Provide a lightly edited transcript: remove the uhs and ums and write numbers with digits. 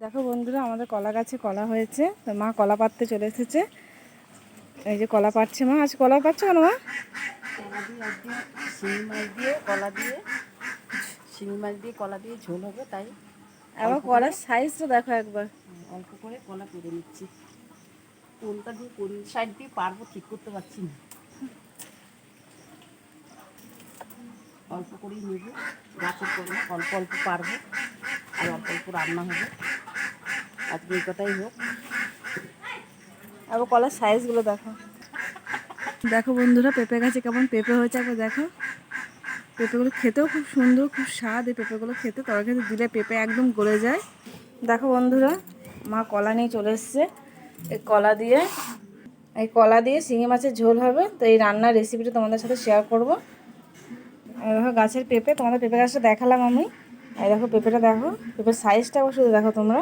দেখো বন্ধুরা, আমাদের কলা গাছে কলা হয়েছে, তো মা কলা পাড়তে চলে এসেছে। এই যে কলা পাড়ছে মা। আজ কলা পাড়ছো কেন মা? শিঙি মাছ দিয়ে কলা দিয়ে ঝোল হবে, তাই আবার কলার সাইজটা দেখো একবার। অল্প করে কলা পেরে নিচ্ছি। কোনটা দিয়ে কোন সাইড দিয়ে পারবো ঠিক করতে পারছি না। অল্প করেই নেব, গাছের করে অল্প অল্প পারবো আর অল্প অল্প রান্না হবে। আজকে এই কথাই হোক। আবার কলার সাইজগুলো দেখো। দেখো বন্ধুরা, পেঁপে গাছে কেমন পেঁপে হয়েছে একবার দেখো। পেঁপেগুলো খেতেও খুব সুন্দর, খুব স্বাদ। এই পেঁপেগুলো খেতে তরকারিতে দিলে পেঁপে একদম গলে যায়। দেখো বন্ধুরা, মা কলা নিয়ে চলে এসছে। এই কলা দিয়ে শিঙি মাছের ঝোল হবে। তো এই রান্নার রেসিপিটা তোমাদের সাথে শেয়ার করবো। দেখো গাছের পেঁপে, তোমাদের পেঁপে গাছটা দেখালাম আমি। এই দেখো পেঁপেটা দেখো, পেঁপের সাইজটা অবশ্যই দেখো তোমরা।